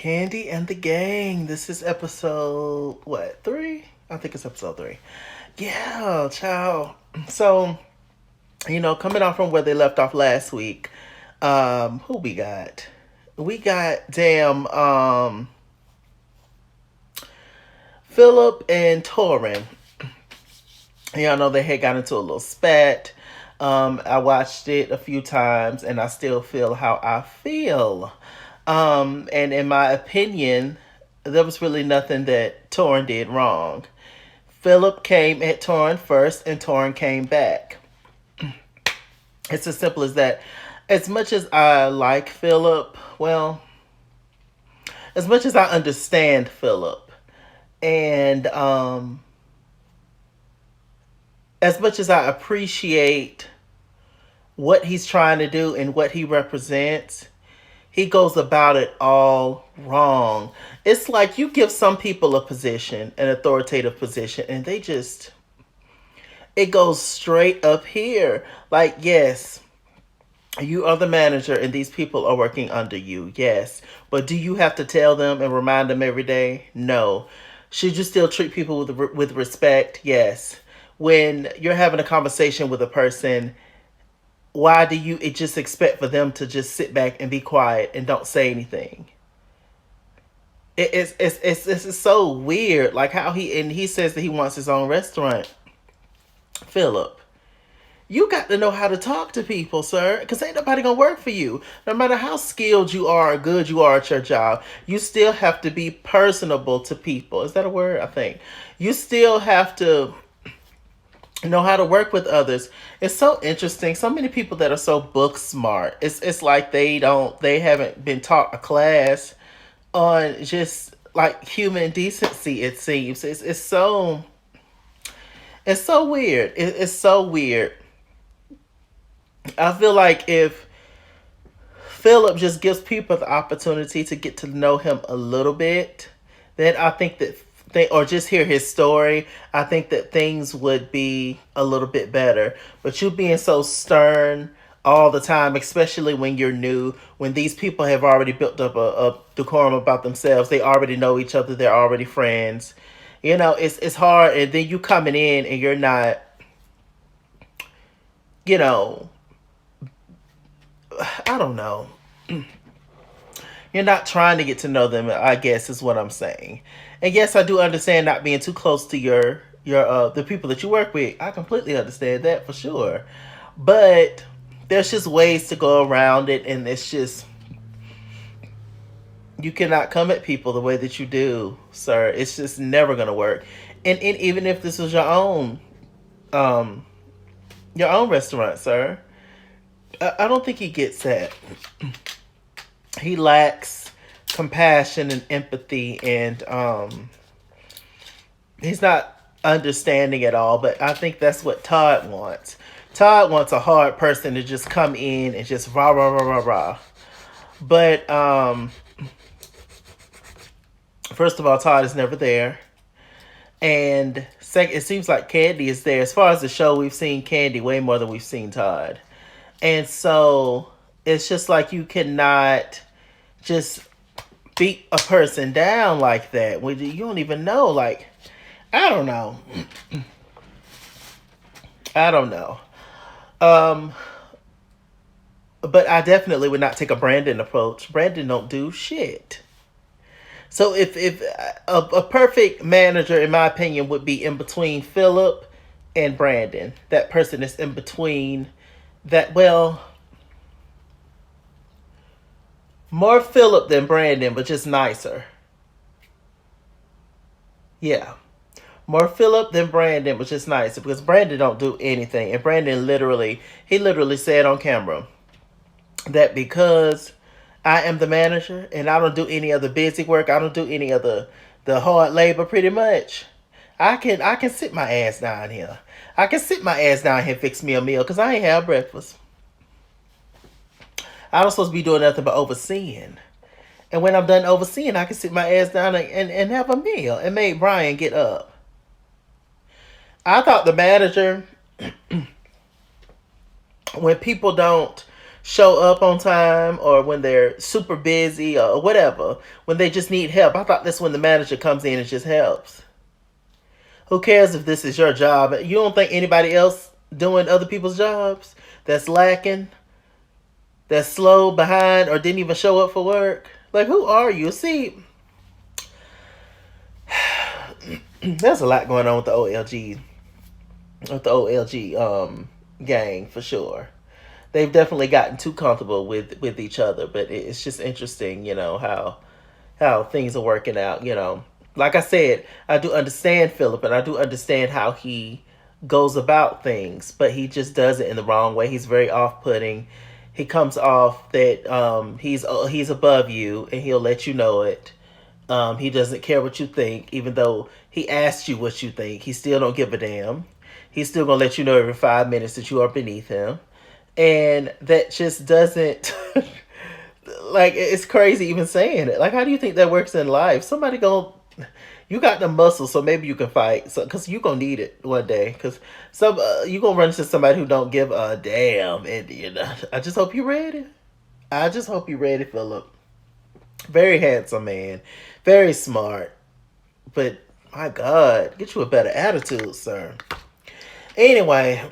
Kandi and the gang. This is episode, what, 3? I think it's episode 3. Yeah, ciao. So, coming off from where they left off last week, who we got? We got Philip and Torin. Y'all know they had got into a little spat. I watched it a few times and I still feel how I feel. And in my opinion, there was really nothing that Torin did wrong. Philip came at Torin first and Torin came back. It's as simple as that. As much as I like Philip, as much as I understand Philip, and as much as I appreciate what he's trying to do and what he represents, he goes about it all wrong. It's like you give some people a position, an authoritative position, and it goes straight up here. Like, yes, you are the manager and these people are working under you. Yes. But do you have to tell them and remind them every day? No. Should you still treat people with respect? Yes. When you're having a conversation with a person, why do you just expect for them to just sit back and be quiet and don't say anything? It's so weird. Like how he says that he wants his own restaurant. Philip, you got to know how to talk to people, sir, because ain't nobody gonna work for you. No matter how skilled you are or good you are at your job, you still have to be personable to people. Is that a word? I think. You still have to know how to work with others. It's so interesting. So many people that are so book smart. It's like they haven't been taught a class on just like human decency, it seems. It's so weird. It's so weird. I feel like if Philip just gives people the opportunity to get to know him a little bit, then I think that or just hear his story, I think that things would be a little bit better. But you being so stern all the time, especially when you're new, when these people have already built up a decorum about themselves, they already know each other, they're already friends. It's hard, and then you coming in and you're not, you know, I don't know. You're not trying to get to know them, I guess is what I'm saying. And yes, I do understand not being too close to your the people that you work with. I completely understand that for sure. But there's just ways to go around it, and it's just you cannot come at people the way that you do, sir. It's just never gonna work. And even if this was um your own restaurant, sir, I don't think he gets that. He lacks compassion and empathy, and he's not understanding at all. But I think that's what Todd wants. Todd wants a hard person to just come in and just rah rah rah rah rah. But first of all, Todd is never there, and second, it seems like Kandi is there. As far as the show, we've seen Kandi way more than we've seen Todd, and so it's just like you cannot just beat a person down like that when you don't even know. Like, I don't know. I don't know. But I definitely would not take a Brandon approach. Brandon don't do shit. So if a perfect manager, in my opinion, would be in between Philip and Brandon. That person is in between that, more Philip than Brandon, but just nicer. Yeah. More Philip than Brandon, but just nicer. Because Brandon don't do anything. And Brandon literally said on camera that because I am the manager and I don't do any of the busy work, I don't do any of the hard labor pretty much. I can sit my ass down here. I can sit my ass down here and fix me a meal because I ain't have breakfast. I don't supposed to be doing nothing but overseeing. And when I'm done overseeing, I can sit my ass down and have a meal and make Brian get up. I thought the manager, when people don't show up on time or when they're super busy or whatever, when they just need help. I thought that's when the manager comes in and just helps. Who cares if this is your job? You don't think anybody else doing other people's jobs that's lacking, that's slow, behind, or didn't even show up for work? Like, who are you? See, there's a lot going on with the OLG gang for sure. They've definitely gotten too comfortable with each other, but it's just interesting, how things are working out. Like I said, I do understand Philip, and I do understand how he goes about things, but he just does it in the wrong way. He's very off-putting. He comes off that he's above you, and he'll let you know it. He doesn't care what you think, even though he asked you what you think. He still don't give a damn. He's still gonna let you know every 5 minutes that you are beneath him, and that just doesn't. Like, it's crazy even saying it. Like, how do you think that works in life? Somebody go, you got the muscle, so maybe you can fight. So, cause you gonna need it one day. Cause you gonna run into somebody who don't give a damn, and I just hope you're ready. I just hope you're ready, Philip. Very handsome man, very smart, but my God, get you a better attitude, sir. Anyway,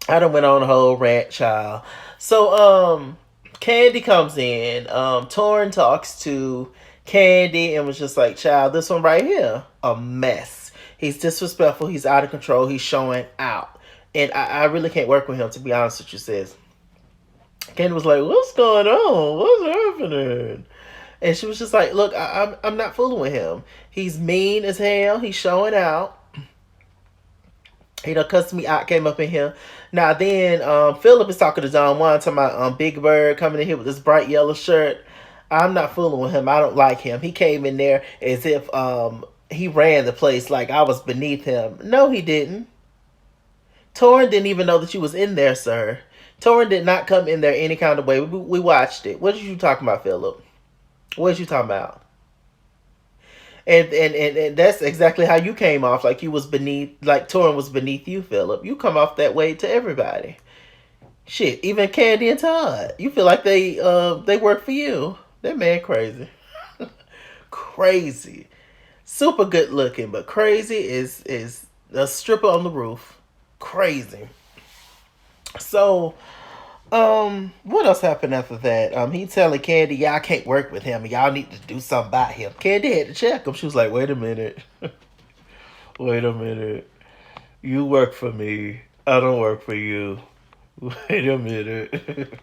I done went on a whole rant, child. So, Kandi comes in. Torrin talks to Kandi and was just like, child, this one right here, a mess. He's disrespectful. He's out of control. He's showing out. And I really can't work with him, to be honest with you, sis. Kandi was like, what's going on? What's happening? And she was just like, look, I'm not fooling with him. He's mean as hell. He's showing out. He done cussed me out, came up in here. Now then, Philip is talking to Don Juan, talking about Big Bird coming in here with this bright yellow shirt. I'm not fooling with him. I don't like him. He came in there as if he ran the place like I was beneath him. No, he didn't. Torrin didn't even know that you was in there, sir. Torrin did not come in there any kind of way. We watched it. What are you talking about, Philip? What are you talking about? And that's exactly how you came off, like you was beneath, like Torrin was beneath you, Philip. You come off that way to everybody. Shit, even Kandi and Todd. You feel like they work for you. That man crazy. Crazy. Super good looking, but crazy is a stripper on the roof. Crazy. So, what else happened after that? He telling Kandi, y'all can't work with him. Y'all need to do something about him. Kandi had to check him. She was like, wait a minute. Wait a minute. You work for me. I don't work for you. Wait a minute.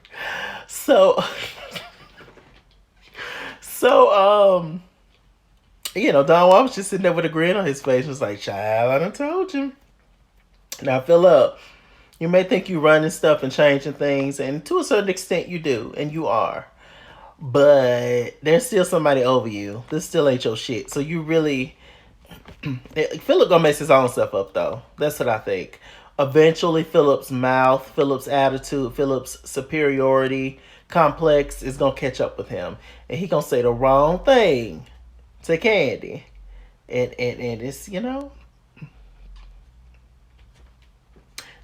So, Don Juan was just sitting there with a grin on his face. He was like, child, I done told you. Now, Philip, you may think you running stuff and changing things, and to a certain extent you do, and you are. But there's still somebody over you. This still ain't your shit. So you really... Philip gonna mess his own stuff up, though. That's what I think. Eventually, Philip's mouth, Philip's attitude, Philip's superiority complex is gonna catch up with him. And he gonna say the wrong thing to Kandi. And it's,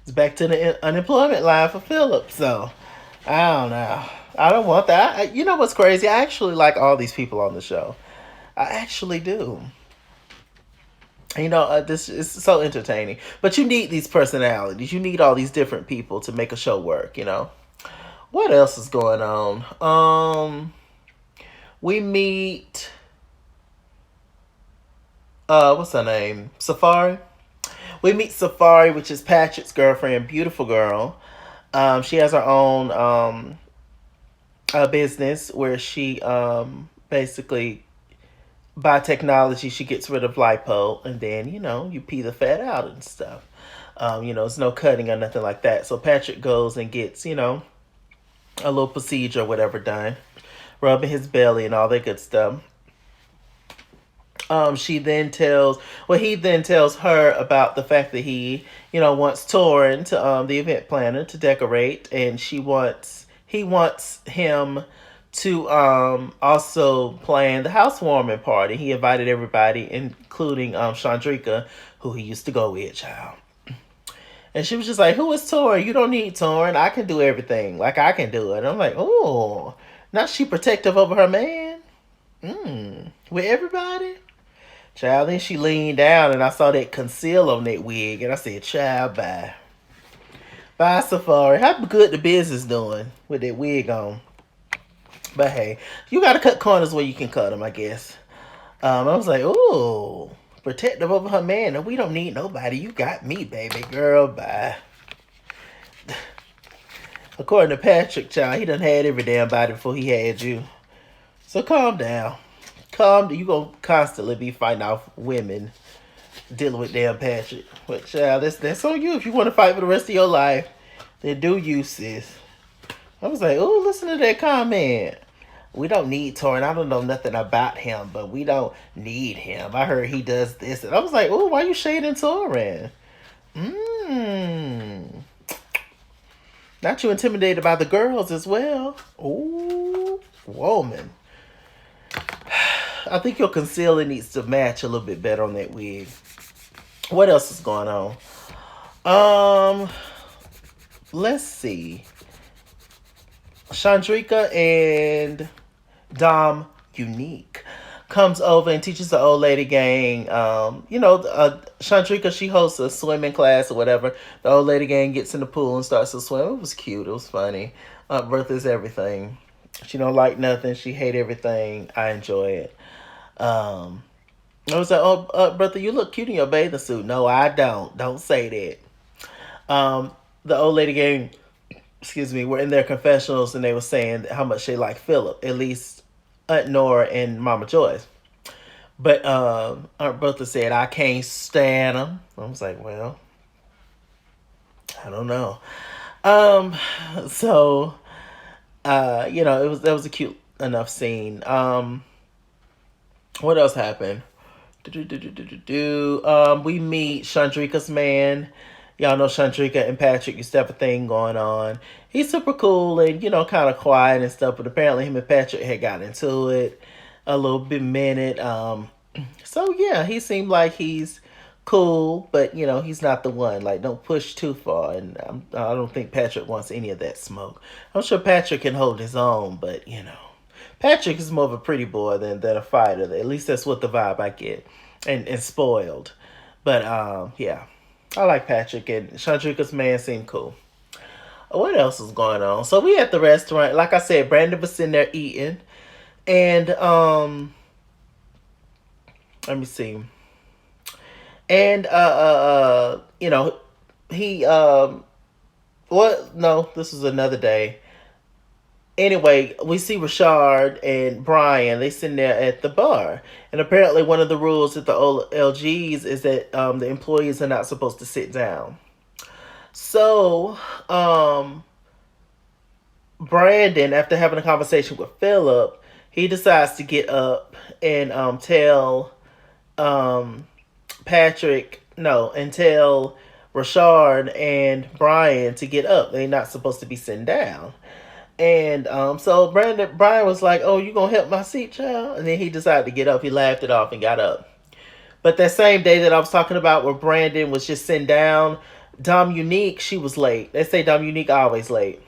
it's back to the unemployment line for Philip. So, I don't know. I don't want that. You know what's crazy? I actually like all these people on the show. I actually do. This is so entertaining. But you need these personalities. You need all these different people to make a show work, What else is going on? We meet... what's her name? Safari? We meet Safari, which is Patrick's girlfriend. Beautiful girl. She has her own business where she basically... by technology, she gets rid of lipo, and then, you pee the fat out and stuff. There's no cutting or nothing like that. So Patrick goes and gets, a little procedure or whatever done, rubbing his belly and all that good stuff. He then tells her about the fact that he, wants Torrin to the event planner to decorate, and he wants him to also plan the housewarming party. He invited everybody, including Chandrika, who he used to go with, child. And she was just like, who is Torin? You don't need Torin. I can do everything. Like, I can do it. And I'm like, oh, not she protective over her man? With everybody? Child, then she leaned down and I saw that conceal on that wig. And I said, child, bye. Bye, Safari. How good the business doing with that wig on? But hey, you got to cut corners where you can cut them, I guess. I was like, ooh, protective over her man. And we don't need nobody. You got me, baby girl. Bye. According to Patrick, child, he done had every damn body before he had you. So calm down. You gonna constantly be fighting off women dealing with damn Patrick. But child, that's on you. If you want to fight for the rest of your life, then do you, sis. I was like, ooh, listen to that comment. We don't need Torin. I don't know nothing about him, but we don't need him. I heard he does this. And I was like, ooh, why you shading Torin? Not you intimidated by the girls as well. Ooh, woman. I think your concealer needs to match a little bit better on that wig. What else is going on? Let's see. Chandrika and Dom Unique comes over and teaches the old lady gang. Chandrika, she hosts a swimming class or whatever. The old lady gang gets in the pool and starts to swim. It was cute. It was funny. Bertha's everything. She don't like nothing. She hate everything. I enjoy it. I was like, oh, Bertha, you look cute in your bathing suit. No, I don't. Don't say that. The old lady gang, were in their confessionals and they were saying how much they like Philip, at least Aunt Nora and Mama Joyce. But Aunt Bertha said, I can't stand him. I was like, well, I don't know. That was a cute enough scene. What else happened? We meet Chandrika's man. Y'all know Chandrika and Patrick used to have a thing going on. He's super cool and, kind of quiet and stuff, but apparently him and Patrick had gotten into it a little bit minute. So yeah, he seemed like he's cool, but he's not the one. Like, don't push too far, and I don't think Patrick wants any of that smoke. I'm sure Patrick can hold his own, but Patrick is more of a pretty boy than a fighter. At least that's what the vibe I get, and spoiled. But yeah. I like Patrick, and Chandrika's man seemed cool. What else is going on? So we at the restaurant. Like I said, Brandon was sitting there eating. And, let me see. And, he, no, this was another day. Anyway, we see Richard and Brian. They sitting there at the bar. And apparently one of the rules at the LGs is that the employees are not supposed to sit down. So, Brandon, after having a conversation with Philip, he decides to get up and tell tell Richard and Brian to get up. They're not supposed to be sitting down. And so Brian was like, oh, you gonna help my seat, child? And then he decided to get up. He laughed it off and got up. But that same day that I was talking about where Brandon was just sitting down, Dom Unique, she was late. They say Dom Unique always late.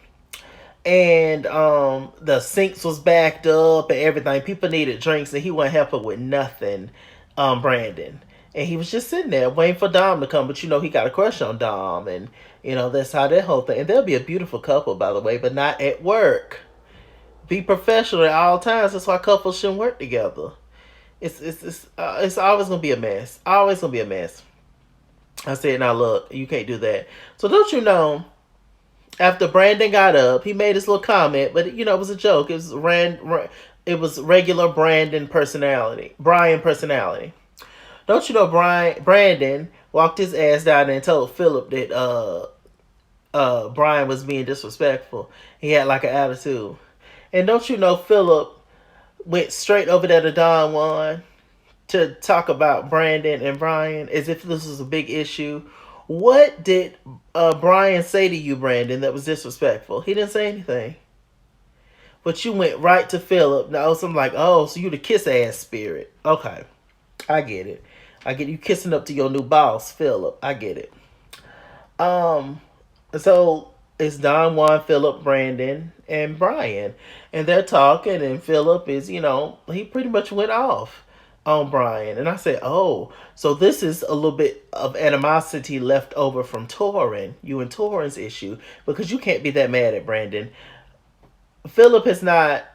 And the sinks was backed up and everything. People needed drinks and he wouldn't help her with nothing, Brandon. And he was just sitting there waiting for Dom to come. But he got a crush on Dom. And that's how that whole thing. And they'll be a beautiful couple, by the way, but not at work. Be professional at all times. That's why couples shouldn't work together. It's always gonna be a mess. Always gonna be a mess. I said, now look, you can't do that. So don't you know? After Brandon got up, he made his little comment, but it was a joke. It was regular Brian personality. Don't you know Brandon walked his ass down there and told Philip that Brian was being disrespectful. He had like an attitude. And don't you know Philip went straight over there to Don Juan to talk about Brandon and Brian as if this was a big issue. What did Brian say to you, Brandon, that was disrespectful? He didn't say anything. But you went right to Philip. Now, so I'm like, oh, so you the kiss ass spirit. Okay. I get it. I get you kissing up to your new boss, Philip. I get it. Um, so it's Don, Juan, Philip, Brandon, and Brian, and they're talking, and Philip is, he pretty much went off on Brian, and I said, oh, so this is a little bit of animosity left over from Torin, you and Torin's issue, because you can't be that mad at Brandon. Philip has not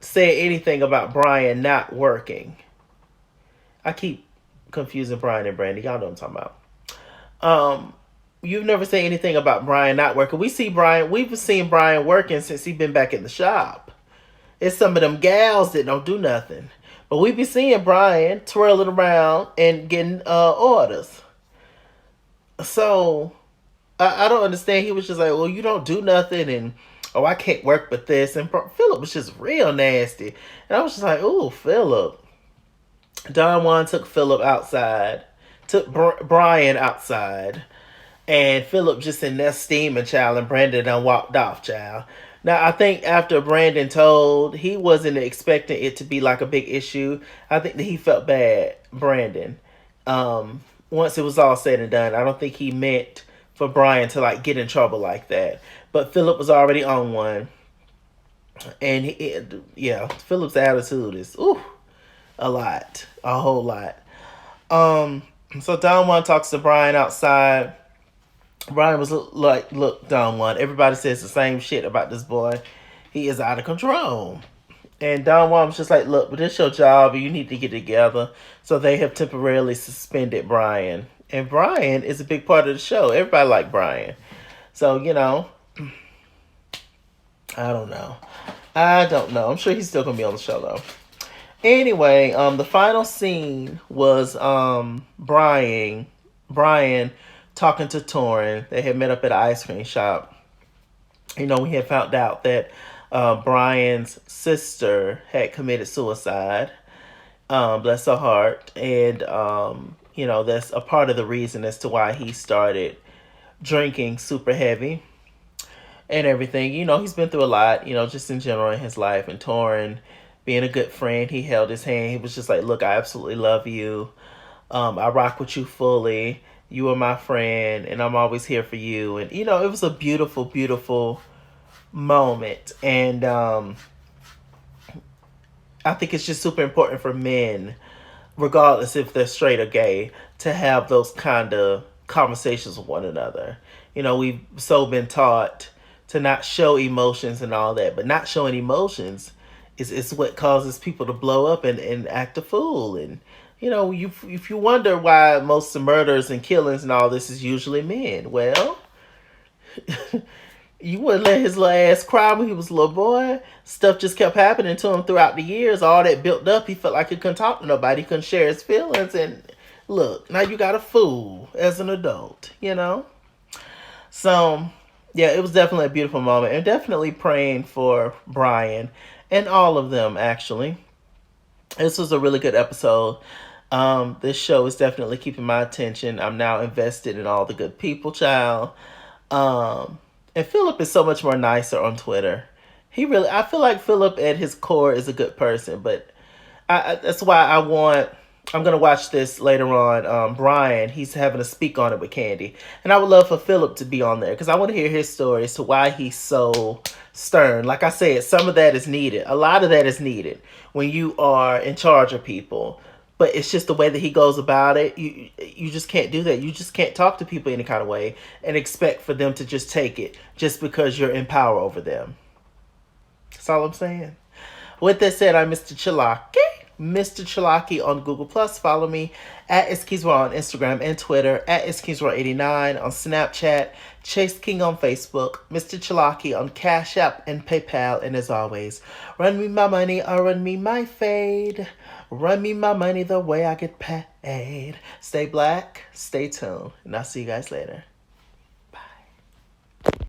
said anything about Brian not working. I keep confusing Brian and Brandon. Y'all know what I'm talking about. You've never said anything about Brian not working. We've seen Brian working since he been back in the shop. It's some of them gals that don't do nothing. But we be seeing Brian twirling around and getting orders. So I don't understand. He was just like, well, you don't do nothing, and oh, I can't work with this. And Philip was just real nasty. And I was just like, ooh, Philip. Don Juan took Philip outside, took Brian outside, and Philip just in there steaming, child, and Brandon done walked off, child. Now, I think after Brandon told, he wasn't expecting it to be like a big issue. I think that he felt bad, Brandon. Once it was all said and done, I don't think he meant for Brian to like get in trouble like that. But Philip was already on one. And Philip's attitude is, a lot. A whole lot. So Don Juan talks to Brian outside. Brian was like, look, Don Juan, everybody says the same shit about this boy. He is out of control. And Don Juan was just like, look, but this is your job and you need to get together. So they have temporarily suspended Brian. And Brian is a big part of the show. Everybody like Brian. So, I don't know. I'm sure he's still going to be on the show, though. Anyway, the final scene was Brian talking to Torin. They had met up at an ice cream shop. We had found out that Brian's sister had committed suicide. Bless her heart. And, that's a part of the reason as to why he started drinking super heavy and everything. He's been through a lot, just in general in his life. And Torin, being a good friend, he held his hand. He was just like, look, I absolutely love you. I rock with you fully. You are my friend, and I'm always here for you. And, it was a beautiful, beautiful moment. And I think it's just super important for men, regardless if they're straight or gay, to have those kind of conversations with one another. We've so been taught to not show emotions and all that, but not showing emotions is what causes people to blow up and act a fool. And if you wonder why most of the murders and killings and all this is usually men, well, you wouldn't let his little ass cry when he was a little boy. Stuff just kept happening to him throughout the years. All that built up, he felt like he couldn't talk to nobody. He couldn't share his feelings. And look, now you got a fool as an adult, So, yeah, it was definitely a beautiful moment. And definitely praying for Brian and all of them, actually. This was a really good episode. This show is definitely keeping my attention. I'm now invested in all the good people, child. And Philip is so much more nicer on Twitter. I feel like Philip at his core is a good person, but that's why I'm going to watch this later on. Brian, he's having to speak on it with Kandi. And I would love for Philip to be on there because I want to hear his story as to why he's so stern. Like I said, some of that is needed. A lot of that is needed when you are in charge of people. But it's just the way that he goes about it. You just can't do that. You just can't talk to people any kind of way and expect for them to just take it just because you're in power over them. That's all I'm saying. With that said, I'm MrChalaki. MrChalaki on Google+. Follow me at IsKeysRaw on Instagram and Twitter. At IsKeysRaw89 on Snapchat. Chase King on Facebook. MrChalaki on Cash App and PayPal. And as always, run me my money or run me my fade. Run me my money the way I get paid. Stay black, stay tuned, and I'll see you guys later.